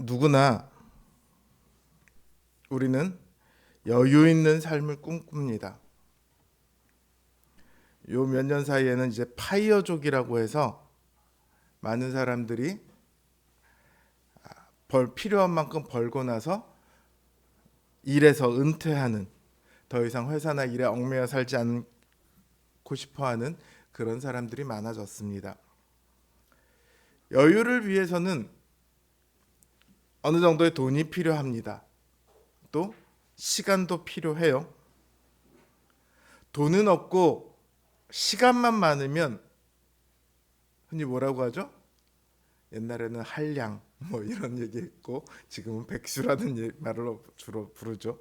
누구나 우리는 여유 있는 삶을 꿈꿉니다. 요 몇 년 사이에는 이제 파이어족이라고 해서 많은 사람들이 필요한 만큼 벌고 나서 일에서 은퇴하는, 더 이상 회사나 일에 얽매여 살지 않고 싶어하는 그런 사람들이 많아졌습니다. 여유를 위해서는 어느 정도의 돈이 필요합니다. 또 시간도 필요해요. 돈은 없고 시간만 많으면 흔히 뭐라고 하죠? 옛날에는 한량 뭐 이런 얘기했고 지금은 백수라는 말을 주로 부르죠.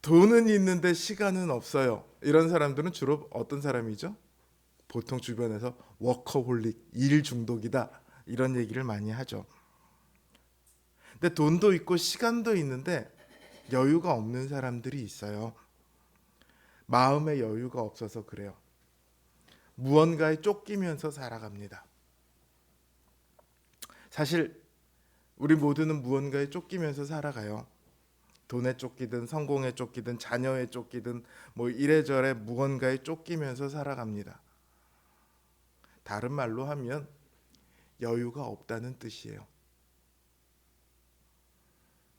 돈은 있는데 시간은 없어요. 이런 사람들은 주로 어떤 사람이죠? 보통 주변에서 워커홀릭, 일 중독이다 이런 얘기를 많이 하죠. 근데 돈도 있고 시간도 있는데 여유가 없는 사람들이 있어요. 마음의 여유가 없어서 그래요. 무언가에 쫓기면서 살아갑니다. 사실 우리 모두는 무언가에 쫓기면서 살아가요. 돈에 쫓기든 성공에 쫓기든 자녀에 쫓기든 뭐 이래저래 무언가에 쫓기면서 살아갑니다. 다른 말로 하면 여유가 없다는 뜻이에요.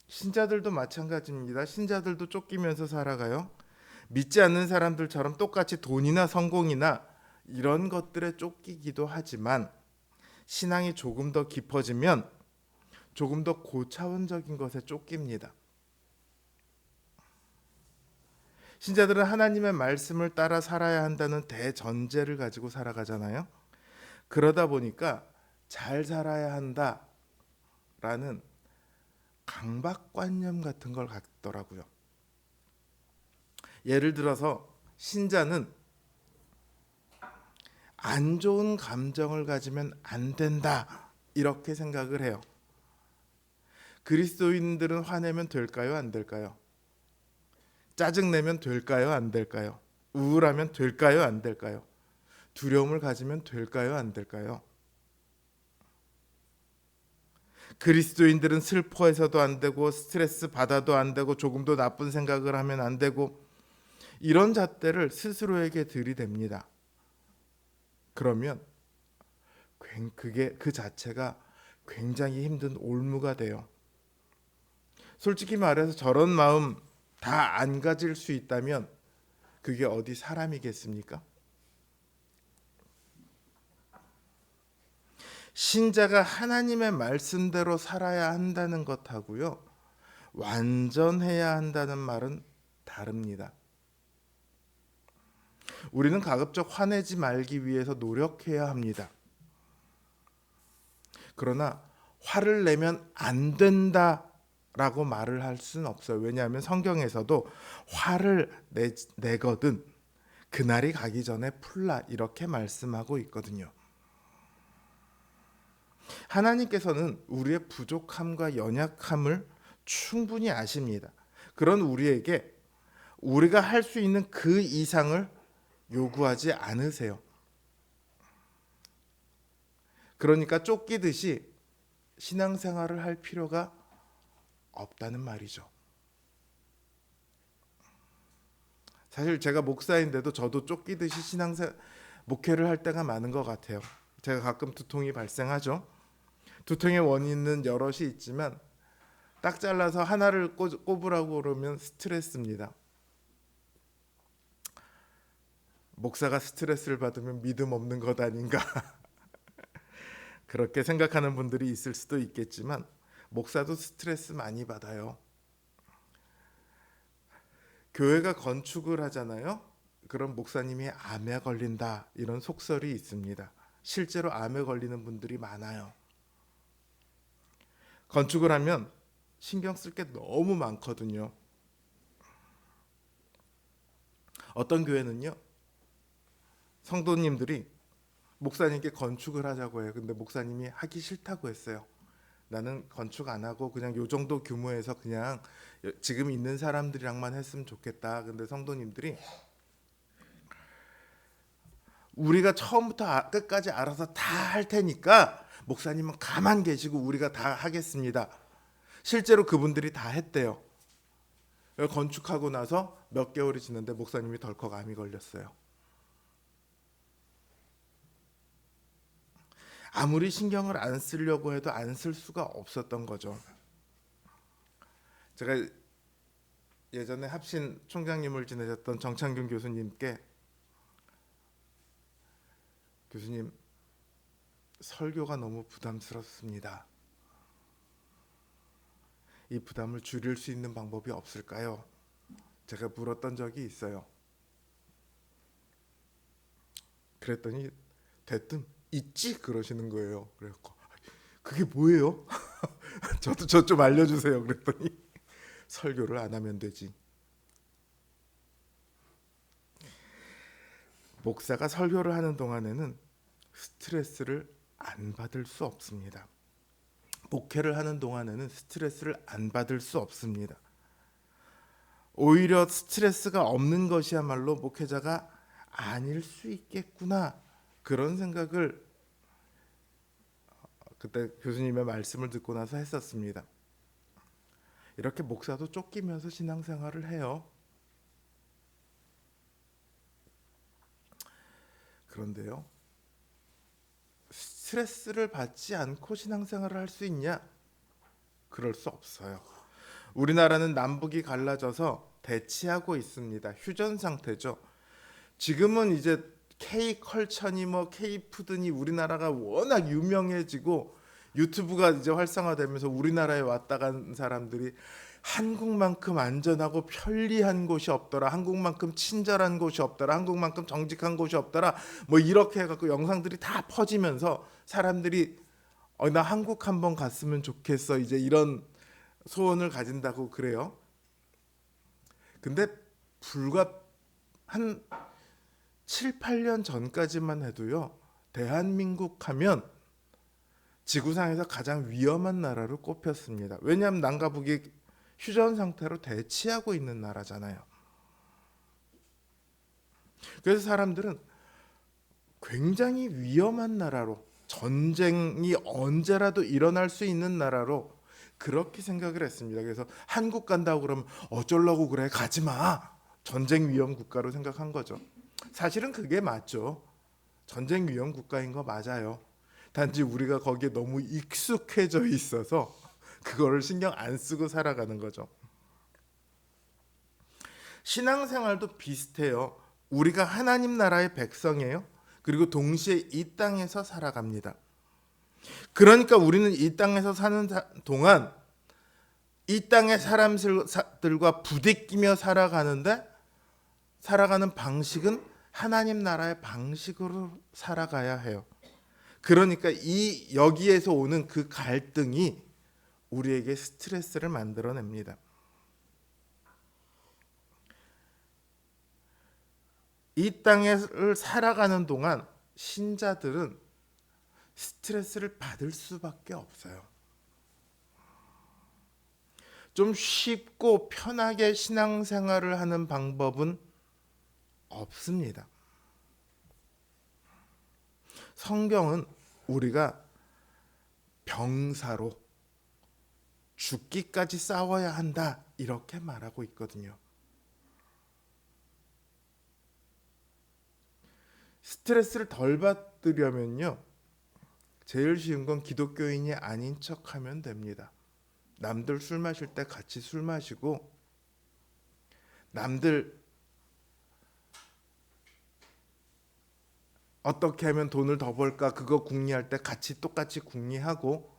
신자들도 마찬가지입니다. 신자들도 쫓기면서 살아가요. 믿지 않는 사람들처럼 똑같이 돈이나 성공이나 이런 것들에 쫓기기도 하지만 신앙이 조금 더 깊어지면 조금 더 고차원적인 것에 쫓깁니다. 신자들은 하나님의 말씀을 따라 살아야 한다는 대전제를 가지고 살아가잖아요. 그러다 보니까 잘 살아야 한다라는 강박관념 같은 걸 갖더라고요. 예를 들어서 신자는 안 좋은 감정을 가지면 안 된다 이렇게 생각을 해요. 그리스도인들은 화내면 될까요? 안 될까요? 짜증내면 될까요? 안 될까요? 우울하면 될까요? 안 될까요? 두려움을 가지면 될까요? 안 될까요? 그리스도인들은 슬퍼해서도 안 되고 스트레스 받아도 안 되고 조금도 나쁜 생각을 하면 안 되고 이런 잣대를 스스로에게 들이댑니다. 그러면 그게 그 자체가 굉장히 힘든 올무가 돼요. 솔직히 말해서 저런 마음 다 안 가질 수 있다면 그게 어디 사람이겠습니까? 신자가 하나님의 말씀대로 살아야 한다는 것하고요, 완전해야 한다는 말은 다릅니다. 우리는 가급적 화내지 말기 위해서 노력해야 합니다. 그러나 화를 내면 안 된다라고 말을 할 수는 없어요. 왜냐하면 성경에서도 화를 내거든 그날이 가기 전에 풀라 이렇게 말씀하고 있거든요. 하나님께서는 우리의 부족함과 연약함을 충분히 아십니다. 그런 우리에게 우리가 할 수 있는 그 이상을 요구하지 않으세요. 그러니까 쫓기듯이 신앙생활을 할 필요가 없다는 말이죠. 사실 제가 목사인데도 저도 쫓기듯이 목회를 할 때가 많은 것 같아요. 제가 가끔 두통이 발생하죠. 두통의 원인은 여럿이 있지만 딱 잘라서 하나를 꼽으라고 그러면 스트레스입니다. 목사가 스트레스를 받으면 믿음 없는 것 아닌가 그렇게 생각하는 분들이 있을 수도 있겠지만 목사도 스트레스 많이 받아요. 교회가 건축을 하잖아요. 그럼 목사님이 암에 걸린다 이런 속설이 있습니다. 실제로 암에 걸리는 분들이 많아요. 건축을 하면 신경 쓸 게 너무 많거든요. 어떤 교회는요, 성도님들이 목사님께 건축을 하자고 해요. 근데 목사님이 하기 싫다고 했어요. 나는 건축 안 하고 그냥 요 정도 규모에서 그냥 지금 있는 사람들이랑만 했으면 좋겠다. 근데 성도님들이 우리가 처음부터 끝까지 알아서 다 할 테니까 목사님은 가만 계시고 우리가 다 하겠습니다. 실제로 그분들이 다 했대요. 건축하고 나서 몇 개월이 지났는데 목사님이 덜컥 암이 걸렸어요. 아무리 신경을 안 쓰려고 해도 안 쓸 수가 없었던 거죠. 제가 예전에 합신 총장님을 지내셨던 정창균 교수님께, 교수님 설교가 너무 부담스럽습니다. 이 부담을 줄일 수 있는 방법이 없을까요? 제가 물었던 적이 있어요. 그랬더니 대뜸 있지 그러시는 거예요. 그래갖고 그게 뭐예요? 저도 저 좀 알려주세요. 그랬더니 설교를 안 하면 되지. 목사가 설교를 하는 동안에는 스트레스를 안 받을 수 없습니다. 목회를 하는 동안에는 스트레스를 안 받을 수 없습니다. 오히려 스트레스가 없는 것이야말로 목회자가 아닐 수 있겠구나, 그런 생각을 그때 교수님의 말씀을 듣고 나서 했었습니다. 이렇게 목사도 쫓기면서 신앙생활을 해요. 그런데요, 스트레스를 받지 않고 신앙생활을 할 수 있냐? 그럴 수 없어요. 우리나라는 남북이 갈라져서 대치하고 있습니다. 휴전 상태죠. 지금은 이제 K컬처니 뭐 K푸드니 우리나라가 워낙 유명해지고 유튜브가 이제 활성화되면서 우리나라에 왔다 간 사람들이 한국만큼 안전하고 편리한 곳이 없더라, 한국만큼 친절한 곳이 없더라, 한국만큼 정직한 곳이 없더라, 뭐 이렇게 해갖고 영상들이 다 퍼지면서 사람들이 나 한국 한번 갔으면 좋겠어, 이제 이런 소원을 가진다고 그래요. 근데 불과 한 7, 8년 전까지만 해도요, 대한민국 하면 지구상에서 가장 위험한 나라로 꼽혔습니다. 왜냐하면 남과 북이 휴전 상태로 대치하고 있는 나라잖아요. 그래서 사람들은 굉장히 위험한 나라로, 전쟁이 언제라도 일어날 수 있는 나라로 그렇게 생각을 했습니다. 그래서 한국 간다고 그러면 어쩌려고 그래, 가지 마, 전쟁 위험 국가로 생각한 거죠. 사실은 그게 맞죠. 전쟁 위험 국가인 거 맞아요. 단지 우리가 거기에 너무 익숙해져 있어서 그거를 신경 안 쓰고 살아가는 거죠. 신앙생활도 비슷해요. 우리가 하나님 나라의 백성이에요. 그리고 동시에 이 땅에서 살아갑니다. 그러니까 우리는 이 땅에서 사는 동안 이 땅의 사람들과 부대끼며 살아가는데, 살아가는 방식은 하나님 나라의 방식으로 살아가야 해요. 그러니까 이 여기에서 오는 그 갈등이 우리에게 스트레스를 만들어냅니다. 이 땅을 살아가는 동안 신자들은 스트레스를 받을 수밖에 없어요. 좀 쉽고 편하게 신앙생활을 하는 방법은 없습니다. 성경은 우리가 병사로 죽기까지 싸워야 한다, 이렇게 말하고 있거든요. 스트레스를 덜 받으려면요, 제일 쉬운 건 기독교인이 아닌 척하면 됩니다. 남들 술 마실 때 같이 술 마시고, 남들 어떻게 하면 돈을 더 벌까 그거 궁리할 때 같이 똑같이 궁리하고,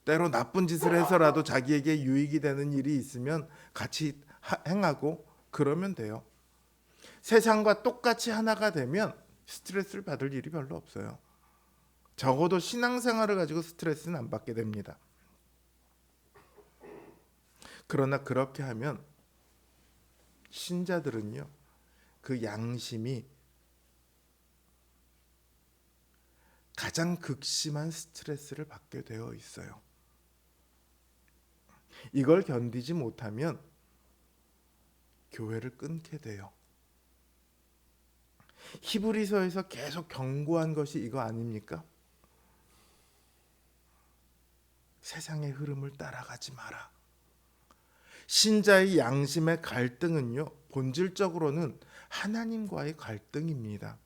때로 나쁜 짓을 해서라도 자기에게 유익이 되는 일이 있으면 같이 행하고, 그러면 돼요. 세상과 똑같이 하나가 되면 스트레스를 받을 일이 별로 없어요. 적어도 신앙생활을 가지고 스트레스는 안 받게 됩니다. 그러나 그렇게 하면 신자들은요, 그 양심이 가장 극심한 스트레스를 받게 되어 있어요. 이걸 견디지 못하면 교회를 끊게 돼요. 히브리서에서 계속 경고한 것이 이거 아닙니까? 세상의 흐름을 따라가지 마라. 신자의 양심의 갈등은요, 본질적으로는 하나님과의 갈등입니다.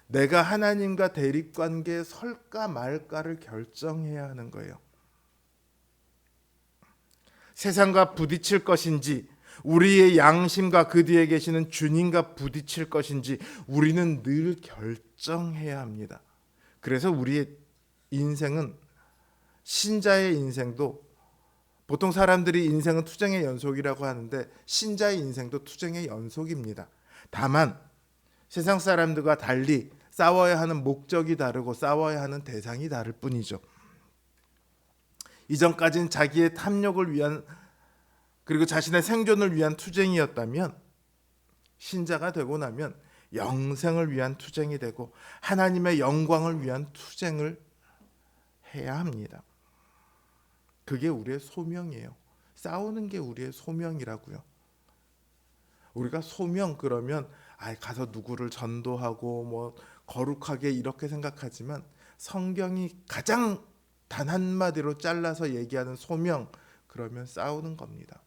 내가 하나님과 대립관계에 설까 말까를 결정해야 하는 거예요. 세상과 부딪힐 것인지, 우리의 양심과 그 뒤에 계시는 주님과 부딪힐 것인지 우리는 늘 결정해야 합니다. 그래서 우리의 인생은, 신자의 인생도, 보통 사람들이 인생은 투쟁의 연속이라고 하는데 신자의 인생도 투쟁의 연속입니다. 다만 세상 사람들과 달리 싸워야 하는 목적이 다르고 싸워야 하는 대상이 다를 뿐이죠. 이전까지는 자기의 탐욕을 위한, 그리고 자신의 생존을 위한 투쟁이었다면 신자가 되고 나면 영생을 위한 투쟁이 되고 하나님의 영광을 위한 투쟁을 해야 합니다. 그게 우리의 소명이에요. 싸우는 게 우리의 소명이라고요. 우리가 소명 그러면 가서 누구를 전도하고 뭐 거룩하게 이렇게 생각하지만 성경이 가장 단 한마디로 잘라서 얘기하는 소명, 그러면 싸우는 겁니다.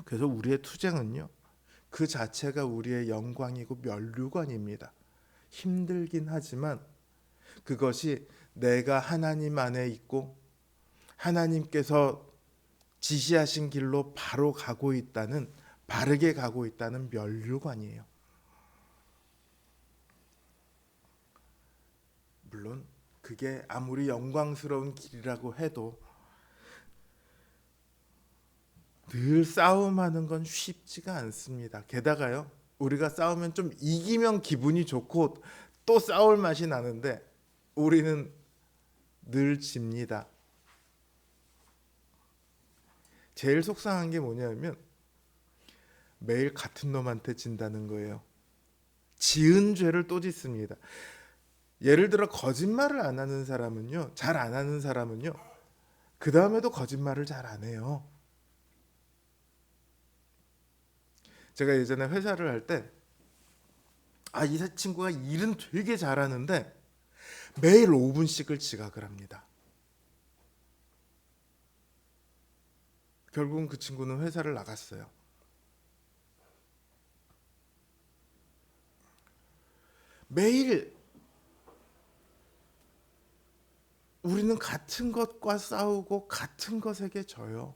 그래서 우리의 투쟁은요, 그 자체가 우리의 영광이고 면류관입니다. 힘들긴 하지만 그것이 내가 하나님 안에 있고 하나님께서 지시하신 길로 바로 가고 있다는, 바르게 가고 있다는 면류관이에요. 물론 그게 아무리 영광스러운 길이라고 해도 늘 싸움하는 건 쉽지가 않습니다. 게다가요, 우리가 싸우면 좀 이기면 기분이 좋고 또 싸울 맛이 나는데 우리는 늘 집니다. 제일 속상한 게 뭐냐면 매일 같은 놈한테 진다는 거예요. 지은 죄를 또 짓습니다. 예를 들어 거짓말을 안 하는 사람은요, 잘 안 하는 사람은요, 그 다음에도 거짓말을 잘 안 해요. 제가 예전에 회사를 할 때 이 친구가 일은 되게 잘하는데 매일 5분씩을 지각을 합니다. 결국은 그 친구는 회사를 나갔어요. 매일 우리는 같은 것과 싸우고 같은 것에게 져요.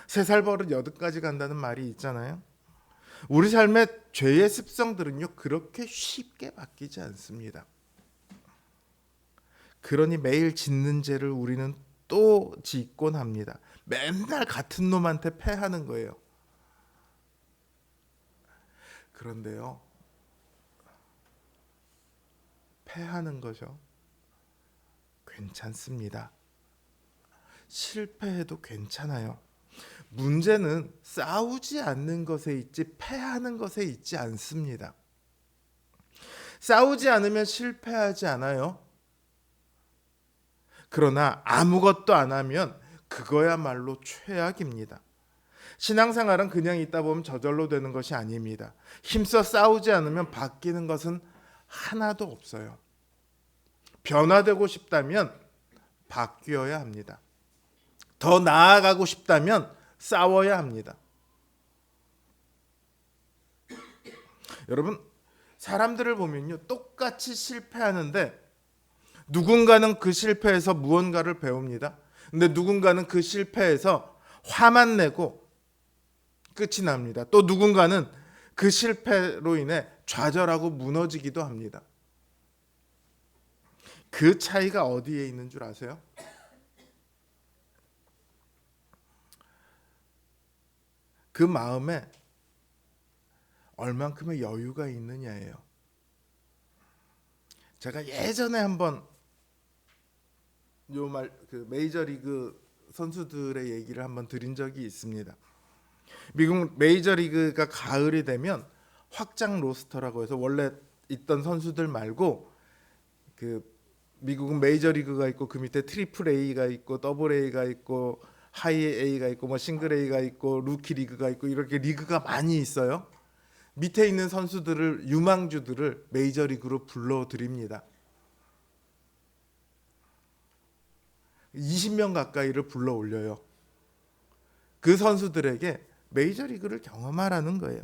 3살 버릇 8가지 간다는 말이 있잖아요. 우리 삶의 죄의 습성들은요, 그렇게 쉽게 바뀌지 않습니다. 그러니 매일 짓는 죄를 우리는 또 짓곤 합니다. 맨날 같은 놈한테 패하는 거예요. 그런데요, 패하는 거죠. 괜찮습니다. 실패해도 괜찮아요. 문제는 싸우지 않는 것에 있지 패하는 것에 있지 않습니다. 싸우지 않으면 실패하지 않아요. 그러나 아무것도 안 하면 그거야말로 최악입니다. 신앙생활은 그냥 있다 보면 저절로 되는 것이 아닙니다. 힘써 싸우지 않으면 바뀌는 것은 하나도 없어요. 변화되고 싶다면 바뀌어야 합니다. 더 나아가고 싶다면 싸워야 합니다. 여러분, 사람들을 보면요, 똑같이 실패하는데 누군가는 그 실패에서 무언가를 배웁니다. 근데 누군가는 그 실패에서 화만 내고 끝이 납니다. 또 누군가는 그 실패로 인해 좌절하고 무너지기도 합니다. 그 차이가 어디에 있는 줄 아세요? 그 마음에 얼만큼의 여유가 있느냐예요. 제가 예전에 한번 그 메이저리그 선수들의 얘기를 한번 드린 적이 있습니다. 미국 메이저리그가 가을이 되면 확장 로스터라고 해서 원래 있던 선수들 말고, 그 미국은 메이저리그가 있고 그 밑에 트리플 A가 있고 더블 A가 있고 하이 A가 있고 뭐 싱글 A가 있고 루키 리그가 있고 이렇게 리그가 많이 있어요. 밑에 있는 선수들을, 유망주들을 메이저리그로 불러들입니다. 20명 가까이를 불러 올려요. 그 선수들에게 메이저리그를 경험하라는 거예요.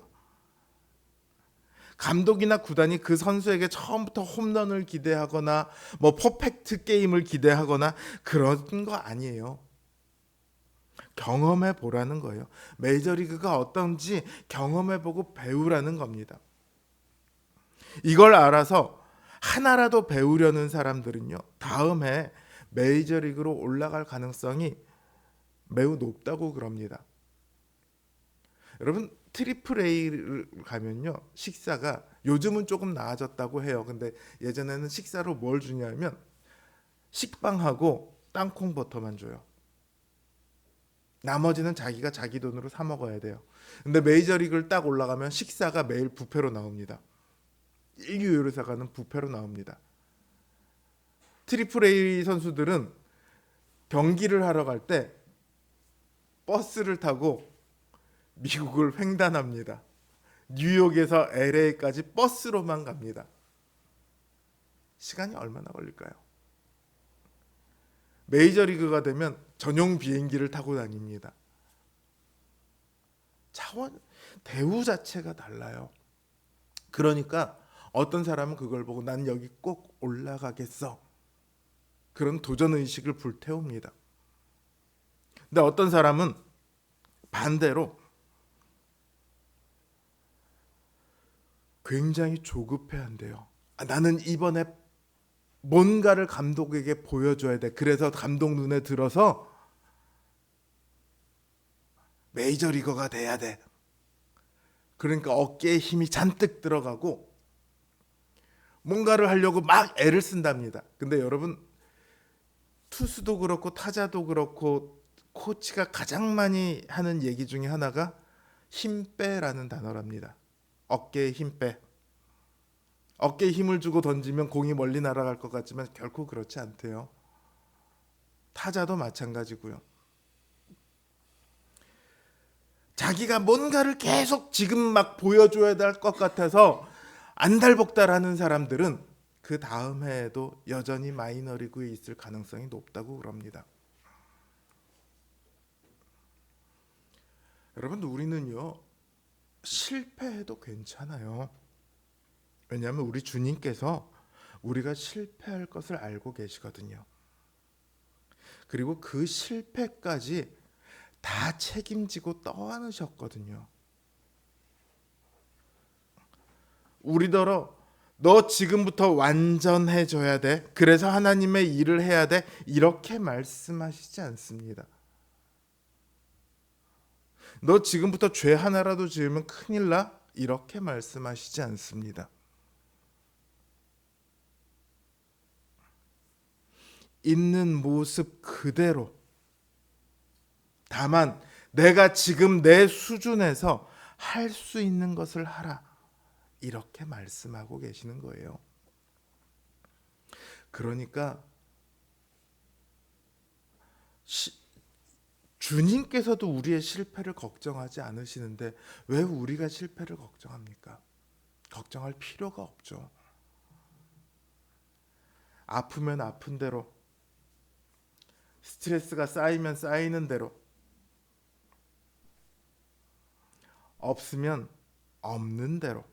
감독이나 구단이 그 선수에게 처음부터 홈런을 기대하거나 뭐 퍼펙트 게임을 기대하거나 그런 거 아니에요. 경험해 보라는 거예요. 메이저리그가 어떤지 경험해 보고 배우라는 겁니다. 이걸 알아서 하나라도 배우려는 사람들은요, 다음에 메이저리그로 올라갈 가능성이 매우 높다고 그럽니다. 여러분, 트리플 A를 가면요, 식사가 요즘은 조금 나아졌다고 해요. 근데 예전에는 식사로 뭘 주냐면 식빵하고 땅콩 버터만 줘요. 나머지는 자기가 자기 돈으로 사 먹어야 돼요. 근데 메이저리그를 딱 올라가면 식사가 매일 뷔페로 나옵니다. 일류 요리사가는 뷔페로 나옵니다. 트리플 A 선수들은 경기를 하러 갈 때 버스를 타고 미국을 횡단합니다. 뉴욕에서 LA까지 버스로만 갑니다. 시간이 얼마나 걸릴까요? 메이저리그가 되면 전용 비행기를 타고 다닙니다. 차원, 대우 자체가 달라요. 그러니까 어떤 사람은 그걸 보고 난 여기 꼭 올라가겠어, 그런 도전의식을 불태웁니다. 근데 어떤 사람은 반대로 굉장히 조급해한대요. 나는 이번에 뭔가를 감독에게 보여줘야 돼. 그래서 감독 눈에 들어서 메이저리거가 돼야 돼. 그러니까 어깨에 힘이 잔뜩 들어가고 뭔가를 하려고 막 애를 쓴답니다. 근데 여러분, 투수도 그렇고 타자도 그렇고 코치가 가장 많이 하는 얘기 중에 하나가 힘 빼라는 단어랍니다. 어깨에 힘 빼. 어깨에 힘을 주고 던지면 공이 멀리 날아갈 것 같지만 결코 그렇지 않대요. 타자도 마찬가지고요. 자기가 뭔가를 계속 지금 막 보여줘야 될 것 같아서 안달복달하는 사람들은 그 다음 해에도 여전히 마이너리그에 있을 가능성이 높다고 그럽니다. 여러분, 우리는요, 실패해도 괜찮아요. 왜냐하면 우리 주님께서 우리가 실패할 것을 알고 계시거든요. 그리고 그 실패까지 다 책임지고 떠안으셨거든요. 우리더러 너 지금부터 완전해져야 돼, 그래서 하나님의 일을 해야 돼, 이렇게 말씀하시지 않습니다. 너 지금부터 죄 하나라도 지으면 큰일 나, 이렇게 말씀하시지 않습니다. 있는 모습 그대로, 다만 내가 지금 내 수준에서 할 수 있는 것을 하라, 이렇게 말씀하고 계시는 거예요. 그러니까 주님께서도 우리의 실패를 걱정하지 않으시는데 왜 우리가 실패를 걱정합니까? 걱정할 필요가 없죠. 아프면 아픈 대로, 스트레스가 쌓이면 쌓이는 대로, 없으면 없는 대로,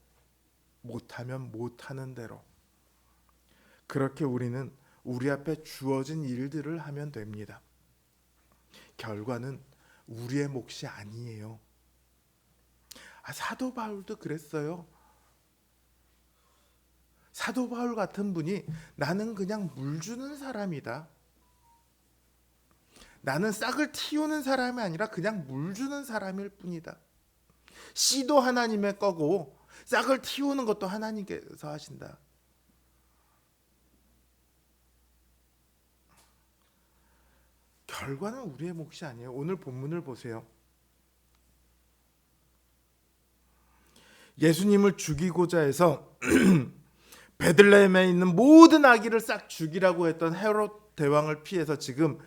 못하면 못하는 대로, 그렇게 우리는 우리 앞에 주어진 일들을 하면 됩니다. 결과는 우리의 몫이 아니에요. 사도 바울도 그랬어요. 사도 바울 같은 분이 나는 그냥 물 주는 사람이다, 나는 싹을 틔우는 사람이 아니라 그냥 물 주는 사람일 뿐이다, 씨도 하나님의 거고 싹을 틔우는 것도 하나님께서 하신다. 결과는 우리의 몫이 아니에요. 오늘 본문을 보세요. 예수님을 죽이고자 해서 베들레헴에 있는 모든 아기를 싹 죽이라고 했던 헤롯 대왕을 피해서 지금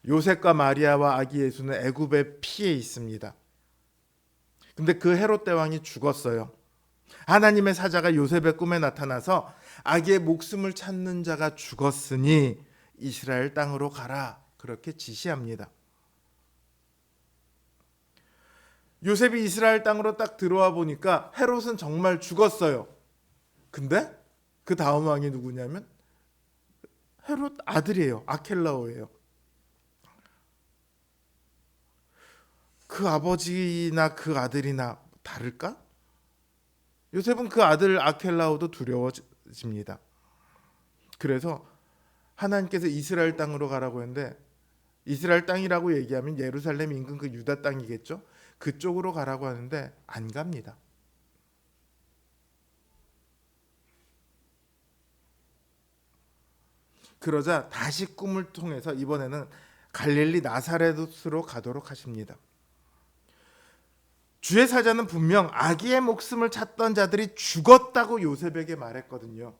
요셉과 마리아와 아기 예수는 애굽에 피해 있습니다. 근데 그 헤롯 대왕이 죽었어요. 하나님의 사자가 요셉의 꿈에 나타나서 아기의 목숨을 찾는 자가 죽었으니 이스라엘 땅으로 가라, 그렇게 지시합니다. 요셉이 이스라엘 땅으로 딱 들어와 보니까 헤롯은 정말 죽었어요. 근데 그 다음 왕이 누구냐면 헤롯 아들이에요. 아켈라오예요. 그 아버지나 그 아들이나 다를까? 요셉은 그 아들 아켈라오도 두려워집니다. 그래서 하나님께서 이스라엘 땅으로 가라고 했는데, 이스라엘 땅이라고 얘기하면 예루살렘 인근 그 유다 땅이겠죠. 그쪽으로 가라고 하는데 안 갑니다. 그러자 다시 꿈을 통해서 이번에는 갈릴리 나사렛으로 가도록 하십니다. 주의 사자는 분명 아기의 목숨을 찾던 자들이 죽었다고 요셉에게 말했거든요.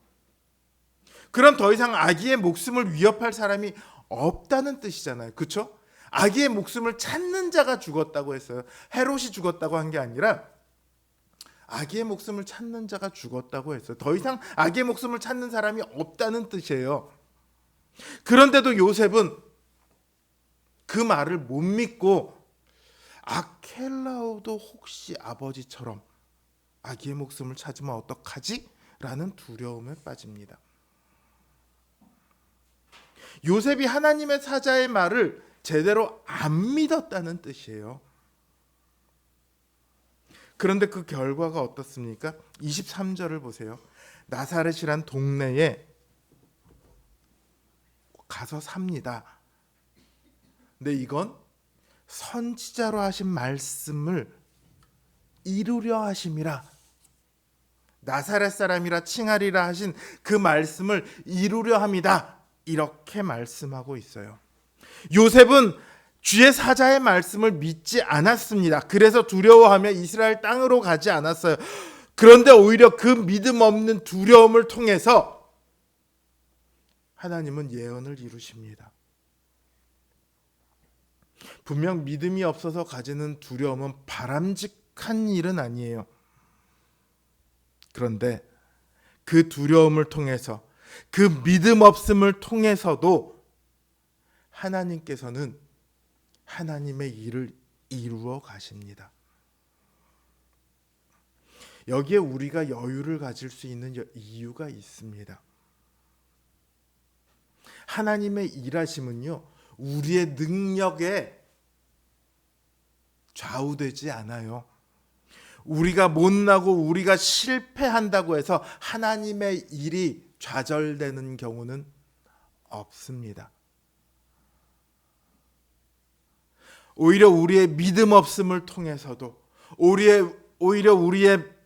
그럼 더 이상 아기의 목숨을 위협할 사람이 없다는 뜻이잖아요. 그렇죠? 아기의 목숨을 찾는 자가 죽었다고 했어요. 헤롯이 죽었다고 한 게 아니라 아기의 목숨을 찾는 자가 죽었다고 했어요. 더 이상 아기의 목숨을 찾는 사람이 없다는 뜻이에요. 그런데도 요셉은 그 말을 못 믿고 아켈라오도 혹시 아버지처럼 아기의 목숨을 찾으면 어떡하지? 라는 두려움에 빠집니다. 요셉이 하나님의 사자의 말을 제대로 안 믿었다는 뜻이에요. 그런데 그 결과가 어떻습니까? 23절을 보세요. 나사렛이란 동네에 가서 삽니다. 근데 이건 선지자로 하신 말씀을 이루려 하심이라, 나사렛 사람이라 칭하리라 하신 그 말씀을 이루려 함이다, 이렇게 말씀하고 있어요. 요셉은 주의 사자의 말씀을 믿지 않았습니다. 그래서 두려워하며 이스라엘 땅으로 가지 않았어요. 그런데 오히려 그 믿음 없는 두려움을 통해서 하나님은 예언을 이루십니다. 분명 믿음이 없어서 가지는 두려움은 바람직한 일은 아니에요. 그런데 그 두려움을 통해서, 그 믿음 없음을 통해서도 하나님께서는 하나님의 일을 이루어 가십니다. 여기에 우리가 여유를 가질 수 있는 이유가 있습니다. 하나님의 일하심은요, 우리의 능력에 좌우되지 않아요. 우리가 못나고 우리가 실패한다고 해서 하나님의 일이 좌절되는 경우는 없습니다. 오히려 우리의 믿음 없음을 통해서도, 오히려 우리의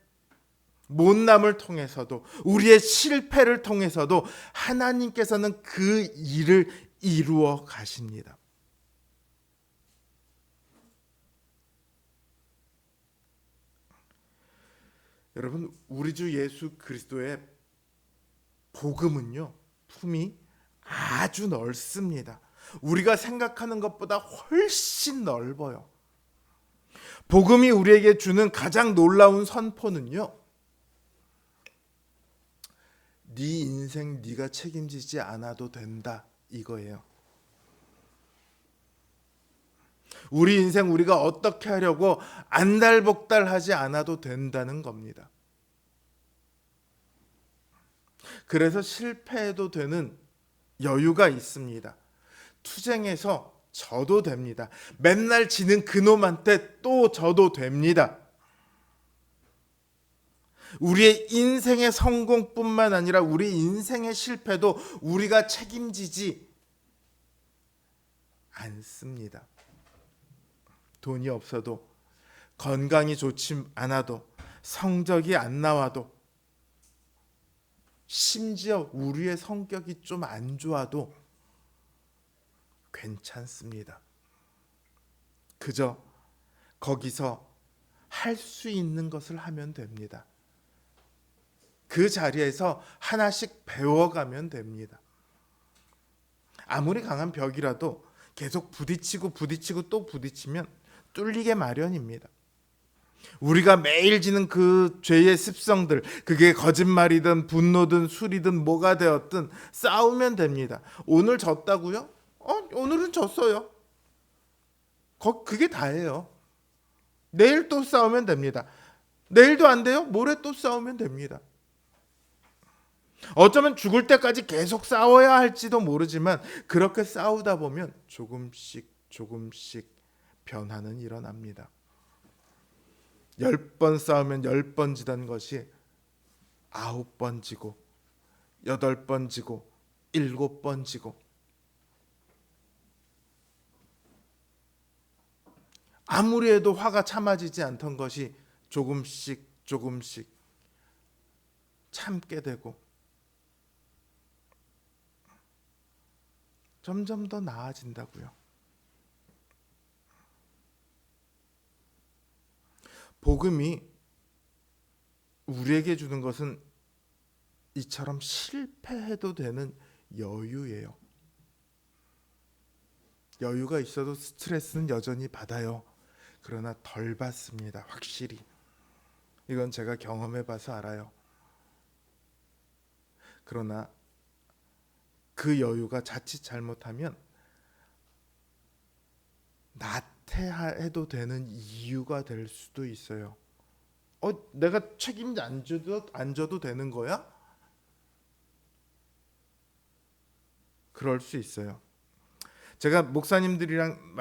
못남을 통해서도, 우리의 실패를 통해서도 하나님께서는 그 일을 이루어 가십니다. 여러분, 우리 주 예수 그리스도의 복음은요, 품이 아주 넓습니다. 우리가 생각하는 것보다 훨씬 넓어요. 복음이 우리에게 주는 가장 놀라운 선포는요, 네 인생 네가 책임지지 않아도 된다, 이거예요. 우리 인생 우리가 어떻게 하려고 안달복달하지 않아도 된다는 겁니다. 그래서 실패해도 되는 여유가 있습니다. 투쟁에서 져도 됩니다. 맨날 지는 그놈한테 또 져도 됩니다. 우리의 인생의 성공뿐만 아니라 우리 인생의 실패도 우리가 책임지지 않습니다. 돈이 없어도, 건강이 좋지 않아도, 성적이 안 나와도, 심지어 우리의 성격이 좀 안 좋아도 괜찮습니다. 그저 거기서 할 수 있는 것을 하면 됩니다. 그 자리에서 하나씩 배워가면 됩니다. 아무리 강한 벽이라도 계속 부딪히고 또 부딪히면 뚫리게 마련입니다. 우리가 매일 지는 그 죄의 습성들, 그게 거짓말이든 분노든 술이든 뭐가 되었든 싸우면 됩니다. 오늘 졌다고요? 오늘은 졌어요. 그게 다예요. 내일 또 싸우면 됩니다. 내일도 안 돼요? 모레 또 싸우면 됩니다. 어쩌면 죽을 때까지 계속 싸워야 할지도 모르지만 그렇게 싸우다 보면 조금씩 변화는 일어납니다. 10번 싸우면 10번 지던 것이 9번 지고 8번 지고 7번 지고, 아무리 해도 화가 참아지지 않던 것이 조금씩 참게 되고 점점 더 나아진다고요. 복음이 우리에게 주는 것은 이처럼 실패해도 되는 여유예요. 여유가 있어도 스트레스는 여전히 받아요. 그러나 덜 받습니다. 확실히. 이건 제가 경험해 봐서 알아요. 그러나 그 여유가 자칫 잘못하면 나태해도 되는 이유가 될 수도 있어요. 내가 책임지 안 져도 되는 거야? 그럴 수 있어요. 제가 목사님들이랑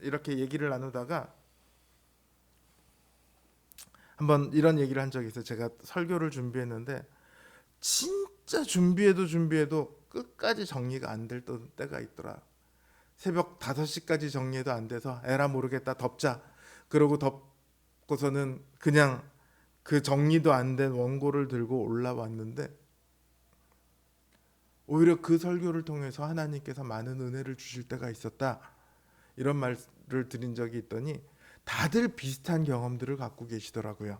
이렇게 얘기를 나누다가 한번 이런 얘기를 한 적이 있어요. 제가 설교를 준비했는데 진짜 준비해도 끝까지 정리가 안 될 때가 있더라. 새벽 5시까지 정리해도 안 돼서 에라 모르겠다 덮자. 그러고 덮고서는 그냥 그 정리도 안 된 원고를 들고 올라왔는데 오히려 그 설교를 통해서 하나님께서 많은 은혜를 주실 때가 있었다. 이런 말을 드린 적이 있더니 다들 비슷한 경험들을 갖고 계시더라고요.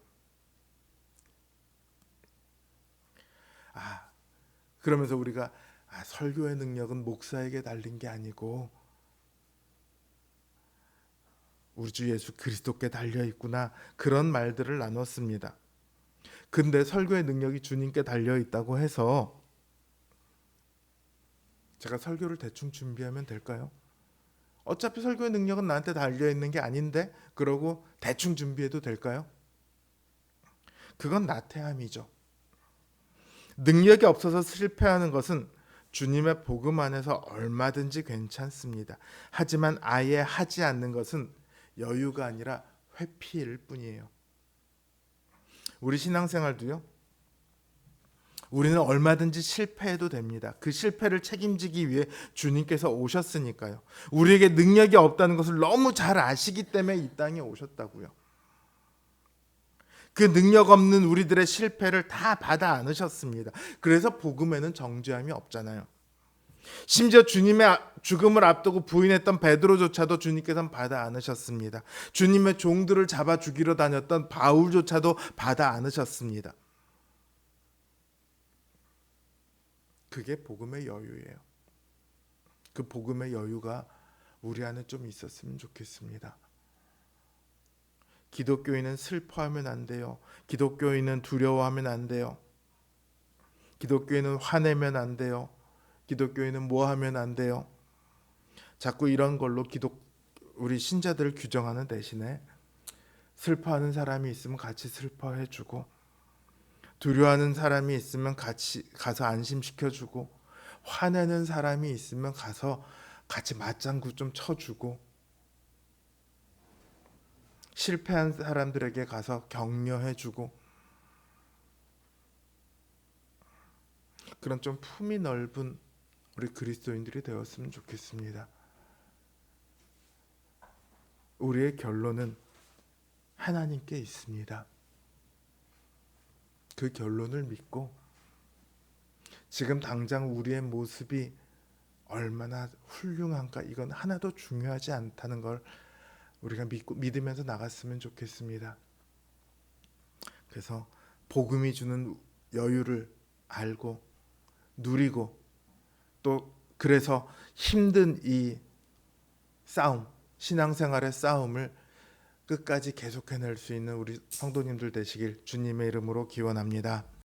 그러면서 우리가 설교의 능력은 목사에게 달린 게 아니고 우리 주 예수 그리스도께 달려 있구나, 그런 말들을 나눴습니다. 근데 설교의 능력이 주님께 달려 있다고 해서 제가 설교를 대충 준비하면 될까요? 어차피 설교의 능력은 나한테 달려 있는 게 아닌데 그러고 대충 준비해도 될까요? 그건 나태함이죠. 능력이 없어서 실패하는 것은 주님의 복음 안에서 얼마든지 괜찮습니다. 하지만 아예 하지 않는 것은 여유가 아니라 회피일 뿐이에요. 우리 신앙생활도요. 우리는 얼마든지 실패해도 됩니다. 그 실패를 책임지기 위해 주님께서 오셨으니까요. 우리에게 능력이 없다는 것을 너무 잘 아시기 때문에 이 땅에 오셨다고요. 그 능력 없는 우리들의 실패를 다 받아 안으셨습니다. 그래서 복음에는 정죄함이 없잖아요. 심지어 주님의 죽음을 앞두고 부인했던 베드로조차도 주님께서는 받아 안으셨습니다. 주님의 종들을 잡아 죽이러 다녔던 바울조차도 받아 안으셨습니다. 그게 복음의 여유예요. 그 복음의 여유가 우리 안에 좀 있었으면 좋겠습니다. 기독교인은 슬퍼하면 안 돼요. 기독교인은 두려워하면 안 돼요. 기독교인은 화내면 안 돼요. 기독교인은 뭐 하면 안 돼요. 자꾸 이런 걸로 우리 신자들을 규정하는 대신에 슬퍼하는 사람이 있으면 같이 슬퍼해주고, 두려워하는 사람이 있으면 같이 가서 안심시켜주고, 화내는 사람이 있으면 가서 같이 맞장구 좀 쳐주고, 실패한 사람들에게 가서 격려해주고, 그런 좀 품이 넓은 우리 그리스도인들이 되었으면 좋겠습니다. 우리의 결론은 하나님께 있습니다. 그 결론을 믿고 지금 당장 우리의 모습이 얼마나 훌륭한가, 이건 하나도 중요하지 않다는 걸 우리가 믿으면서 나갔으면 좋겠습니다. 그래서 복음이 주는 여유를 알고 누리고, 또 그래서 힘든 이 싸움, 신앙생활의 싸움을 끝까지 계속해낼 수 있는 우리 성도님들 되시길 주님의 이름으로 기원합니다.